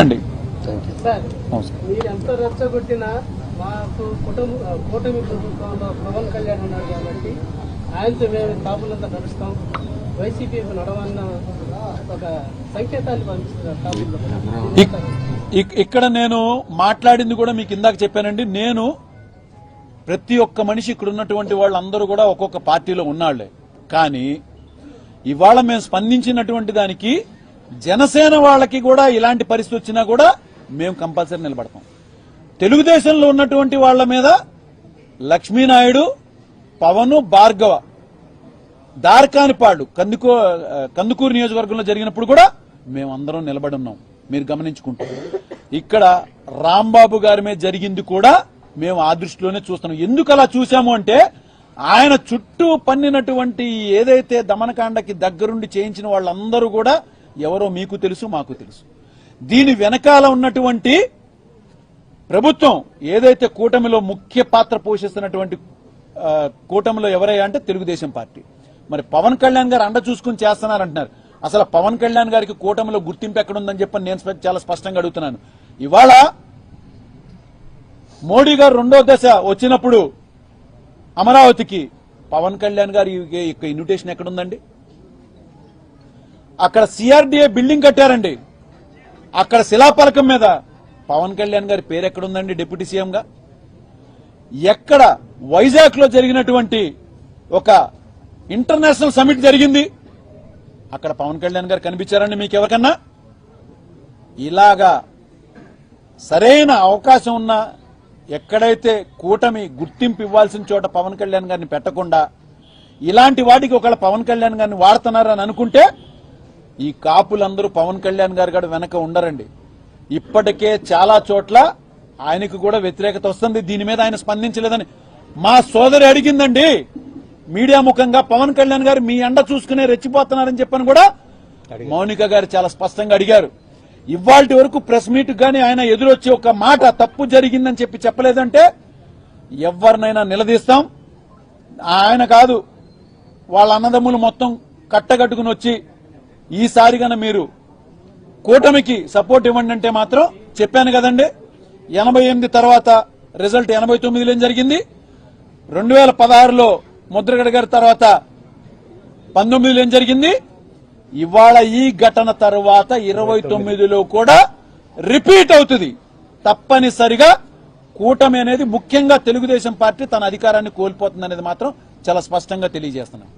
అండి సార్ మీరు ఎంత రెచ్చగొట్టినా మాకు కూటమి ప్రభుత్వంలో పవన్ కళ్యాణ్ ఉన్నారు కాబట్టి ఆయనతో మేము కాపులంతా నడుస్తాం, వైసీపీ నడవన్న ఒక సంకేతాన్ని పంపిస్తున్నారు. ఇక్కడ నేను మాట్లాడింది కూడా మీకు ఇందాక చెప్పానండి. నేను ప్రతి ఒక్క మనిషి ఇక్కడ ఉన్నటువంటి వాళ్ళందరూ కూడా ఒక్కొక్క పార్టీలో ఉన్నాళ్లే, కానీ ఇవాళ మేము స్పందించినటువంటి దానికి జనసేన వాళ్ళకి కూడా ఇలాంటి పరిస్థితి వచ్చినా కూడా మేము కంపల్సరీ నిలబడతాం. తెలుగుదేశంలో ఉన్నటువంటి వాళ్ల మీద లక్ష్మీనాయుడు, పవన్, భార్గవ, దార్కానిపాడు కందుకూరు నియోజకవర్గంలో జరిగినప్పుడు కూడా మేమందరం నిలబడున్నాం. మీరు గమనించుకుంటాం. ఇక్కడ రాంబాబు గారి మీద జరిగింది కూడా మేము ఆ దృష్టిలోనే చూస్తున్నాం. ఎందుకు అలా చూశాము అంటే ఆయన చుట్టూ పన్నినటువంటి ఏదైతే దమనకాండకి దగ్గరుండి చేయించిన వాళ్ళందరూ కూడా ఎవరో మీకు తెలుసు, మాకు తెలుసు. దీని వెనకాల ఉన్నటువంటి ప్రభుత్వం ఏదైతే కూటమిలో ముఖ్య పాత్ర పోషిస్తున్నటువంటి కూటమిలో ఎవరయ్యా అంటే తెలుగుదేశం పార్టీ. మరి పవన్ కళ్యాణ్ గారు అండ చూసుకుని చేస్తున్నారంటున్నారు. అసలు పవన్ కళ్యాణ్ గారికి కూటమిలో గుర్తింపు ఎక్కడుందని చెప్పని నేను చాలా స్పష్టంగా అడుగుతున్నాను. ఇవాళ మోడీ గారు రెండో దశ వచ్చినప్పుడు అమరావతికి పవన్ కళ్యాణ్ గారి ఇన్విటేషన్ ఎక్కడుందండి? అక్కడ సిఆర్డీఏ బిల్డింగ్ కట్టారండి. అక్కడ శిలాఫలకం మీద పవన్ కళ్యాణ్ గారి పేరు ఎక్కడుందండి డిప్యూటీ సీఎంగా? ఎక్కడ వైజాగ్ లో జరిగినటువంటి ఒక ఇంటర్నేషనల్ సమిట్ జరిగింది, అక్కడ పవన్ కళ్యాణ్ గారు కనిపించారండి మీకు ఎవరికన్నా? ఇలాగా సరైన అవకాశం ఉన్న ఎక్కడైతే కూటమి గుర్తింపు ఇవ్వాల్సిన చోట పవన్ కళ్యాణ్ గారిని పెట్టకుండా ఇలాంటి వాటికి ఒకవేళ పవన్ కళ్యాణ్ గారిని వాడుతున్నారని అనుకుంటే ఈ కాపులందరూ పవన్ కళ్యాణ్ గారు కూడా వెనక ఉండరండి. ఇప్పటికే చాలా చోట్ల ఆయనకు కూడా వ్యతిరేకత వస్తుంది. దీని మీద ఆయన స్పందించలేదని మా సోదరి అడిగిందండి మీడియా ముఖంగా. పవన్ కళ్యాణ్ గారు మీ అండ చూసుకునే రెచ్చిపోతున్నారని చెప్పని కూడా మౌనిక గారు చాలా స్పష్టంగా అడిగారు. ఇవాల్టి వరకు ప్రెస్ మీట్ గానీ ఆయన ఎదురొచ్చి ఒక మాట తప్పు జరిగిందని చెప్పలేదంటే ఎవరినైనా నిలదీస్తాం. ఆయన కాదు, వాళ్ళ అన్నదమ్ములు మొత్తం కట్టగట్టుకుని వచ్చి ఈసారి గన మీరు కూటమికి సపోర్ట్ ఇవ్వండి అంటే మాత్రం చెప్పాను కదండి. 88 తర్వాత రిజల్ట్ 89లో ఏం జరిగింది, 2016లో ముద్రగడ గారి తర్వాత 19లో ఏం జరిగింది, ఇవాళ ఈ ఘటన తర్వాత 29లో కూడా రిపీట్ అవుతుంది. తప్పనిసరిగా కూటమి అనేది ముఖ్యంగా తెలుగుదేశం పార్టీ తన అధికారాన్ని కోల్పోతుంది అనేది మాత్రం చాలా స్పష్టంగా తెలియజేస్తున్నాం.